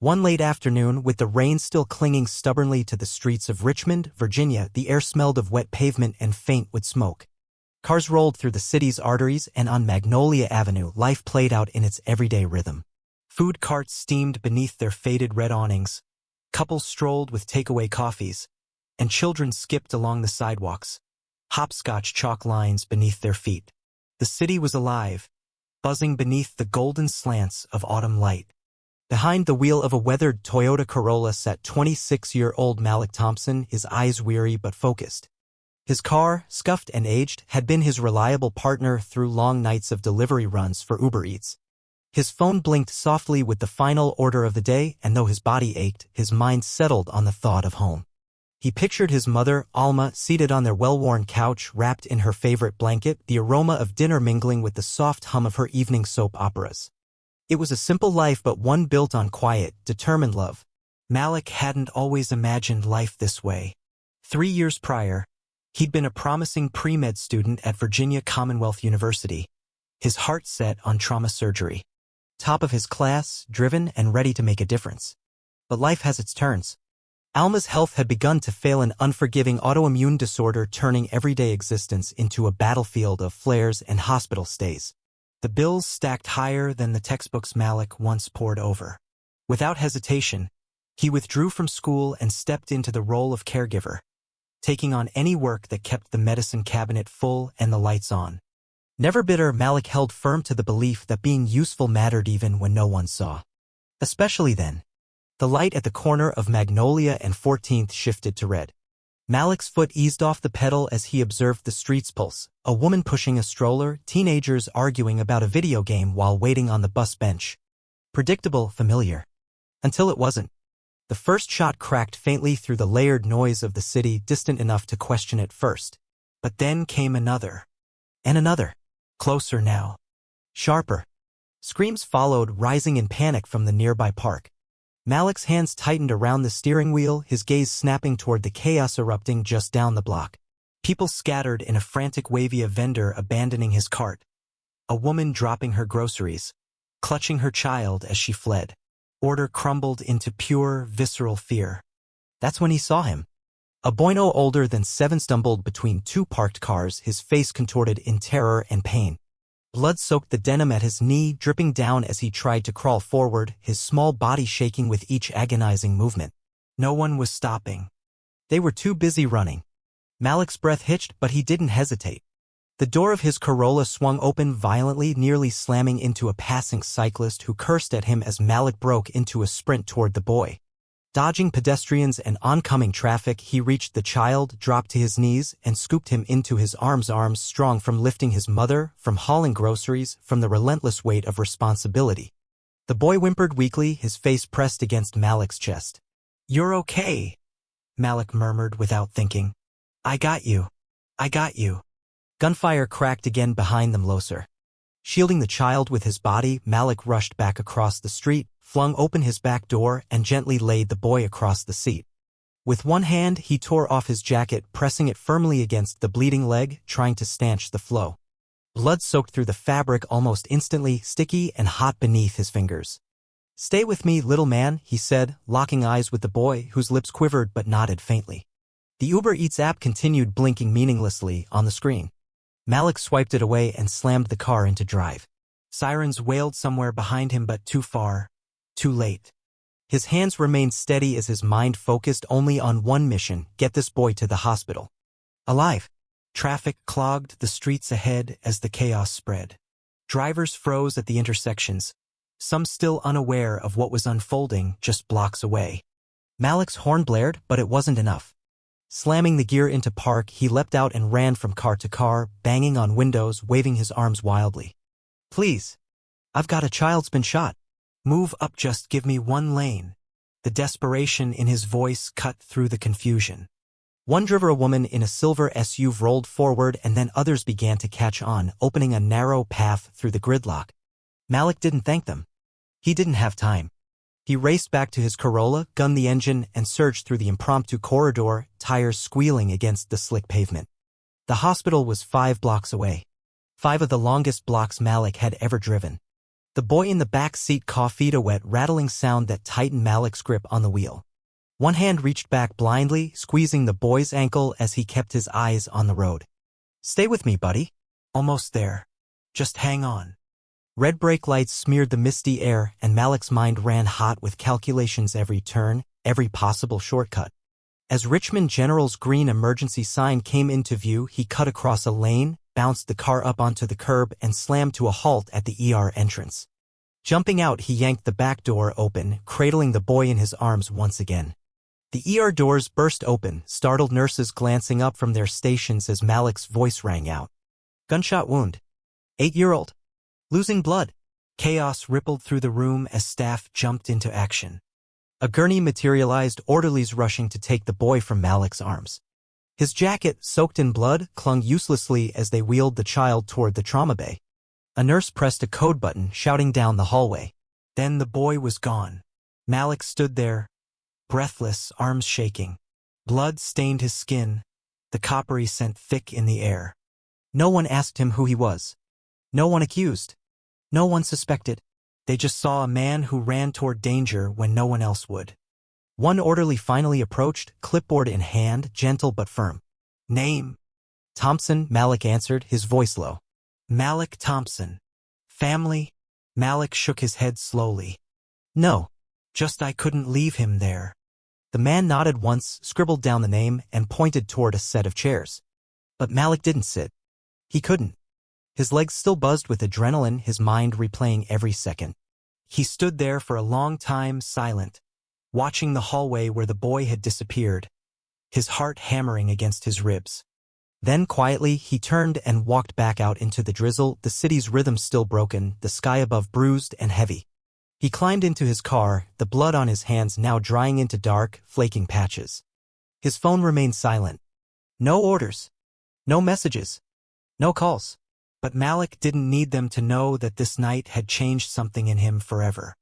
One late afternoon, with the rain still clinging stubbornly to the streets of Richmond, Virginia, the air smelled of wet pavement and faint with smoke. Cars rolled through the city's arteries, and on Magnolia Avenue, life played out in its everyday rhythm. Food carts steamed beneath their faded red awnings. Couples strolled with takeaway coffees, and children skipped along the sidewalks, hopscotch chalk lines beneath their feet. The city was alive, buzzing beneath the golden slants of autumn light. Behind the wheel of a weathered Toyota Corolla sat 26-year-old Malik Thompson, his eyes weary but focused. His car, scuffed and aged, had been his reliable partner through long nights of delivery runs for Uber Eats. His phone blinked softly with the final order of the day, and though his body ached, his mind settled on the thought of home. He pictured his mother, Alma, seated on their well-worn couch, wrapped in her favorite blanket, the aroma of dinner mingling with the soft hum of her evening soap operas. It was a simple life, but one built on quiet, determined love. Malik hadn't always imagined life this way. 3 years prior, he'd been a promising pre-med student at Virginia Commonwealth University, his heart set on trauma surgery. Top of his class, driven and ready to make a difference. But life has its turns. Alma's health had begun to fail, an unforgiving autoimmune disorder turning everyday existence into a battlefield of flares and hospital stays. The bills stacked higher than the textbooks Malik once pored over. Without hesitation, he withdrew from school and stepped into the role of caregiver, taking on any work that kept the medicine cabinet full and the lights on. Never bitter, Malik held firm to the belief that being useful mattered even when no one saw. Especially then. The light at the corner of Magnolia and 14th shifted to red. Malik's foot eased off the pedal as he observed the street's pulse, a woman pushing a stroller, teenagers arguing about a video game while waiting on the bus bench. Predictable, familiar. Until it wasn't. The first shot cracked faintly through the layered noise of the city, distant enough to question it first. But then came another. And another. Closer now. Sharper. Screams followed, rising in panic from the nearby park. Malik's hands tightened around the steering wheel, his gaze snapping toward the chaos erupting just down the block. People scattered in a frantic wavy, a vendor abandoning his cart. A woman dropping her groceries, clutching her child as she fled. Order crumbled into pure, visceral fear. That's when he saw him. A boy no older than 7 stumbled between 2 parked cars, his face contorted in terror and pain. Blood soaked the denim at his knee, dripping down as he tried to crawl forward, his small body shaking with each agonizing movement. No one was stopping. They were too busy running. Malik's breath hitched, but he didn't hesitate. The door of his Corolla swung open violently, nearly slamming into a passing cyclist who cursed at him as Malik broke into a sprint toward the boy. Dodging pedestrians and oncoming traffic, he reached the child, dropped to his knees, and scooped him into his arms strong from lifting his mother, from hauling groceries, from the relentless weight of responsibility. The boy whimpered weakly, his face pressed against Malik's chest. "You're okay," Malik murmured without thinking. "I got you. I got you." Gunfire cracked again behind them, closer. Shielding the child with his body, Malik rushed back across the street, flung open his back door, and gently laid the boy across the seat. With one hand, he tore off his jacket, pressing it firmly against the bleeding leg, trying to stanch the flow. Blood soaked through the fabric almost instantly, sticky and hot beneath his fingers. "Stay with me, little man," he said, locking eyes with the boy, whose lips quivered but nodded faintly. The Uber Eats app continued blinking meaninglessly on the screen. Malik swiped it away and slammed the car into drive. Sirens wailed somewhere behind him, but too far. Too late. His hands remained steady as his mind focused only on one mission: get this boy to the hospital. Alive. Traffic clogged the streets ahead as the chaos spread. Drivers froze at the intersections, some still unaware of what was unfolding just blocks away. Malik's horn blared, but it wasn't enough. Slamming the gear into park, he leapt out and ran from car to car, banging on windows, waving his arms wildly. "Please. I've got a child's been shot. Move up, just give me one lane." The desperation in his voice cut through the confusion. One driver, a woman in a silver SUV, rolled forward, and then others began to catch on, opening a narrow path through the gridlock. Malik didn't thank them. He didn't have time. He raced back to his Corolla, gunned the engine, and surged through the impromptu corridor, tires squealing against the slick pavement. The hospital was 5 blocks away. 5 of the longest blocks Malik had ever driven. The boy in the back seat coughed a wet, rattling sound that tightened Malik's grip on the wheel. One hand reached back blindly, squeezing the boy's ankle as he kept his eyes on the road. "Stay with me, buddy. Almost there. Just hang on." Red brake lights smeared the misty air, and Malik's mind ran hot with calculations every turn, every possible shortcut. As Richmond General's green emergency sign came into view, he cut across a lane, bounced the car up onto the curb, and slammed to a halt at the ER entrance. Jumping out, he yanked the back door open, cradling the boy in his arms once again. The ER doors burst open, startled nurses glancing up from their stations as Malik's voice rang out. "Gunshot wound. 8-year-old. Losing blood." Chaos rippled through the room as staff jumped into action. A gurney materialized, orderlies rushing to take the boy from Malik's arms. His jacket, soaked in blood, clung uselessly as they wheeled the child toward the trauma bay. A nurse pressed a code button, shouting down the hallway. Then the boy was gone. Malik stood there, breathless, arms shaking. Blood stained his skin, the coppery scent thick in the air. No one asked him who he was. No one accused. No one suspected. They just saw a man who ran toward danger when no one else would. One orderly finally approached, clipboard in hand, gentle but firm. "Name?" "Thompson," Malik answered, his voice low. "Malik Thompson. Family?" Malik shook his head slowly. "No. Just I couldn't leave him there." The man nodded once, scribbled down the name, and pointed toward a set of chairs. But Malik didn't sit. He couldn't. His legs still buzzed with adrenaline, his mind replaying every second. He stood there for a long time, silent, watching the hallway where the boy had disappeared, his heart hammering against his ribs. Then quietly, he turned and walked back out into the drizzle, the city's rhythm still broken, the sky above bruised and heavy. He climbed into his car, the blood on his hands now drying into dark, flaking patches. His phone remained silent. No orders. No messages. No calls. But Malik didn't need them to know that this night had changed something in him forever.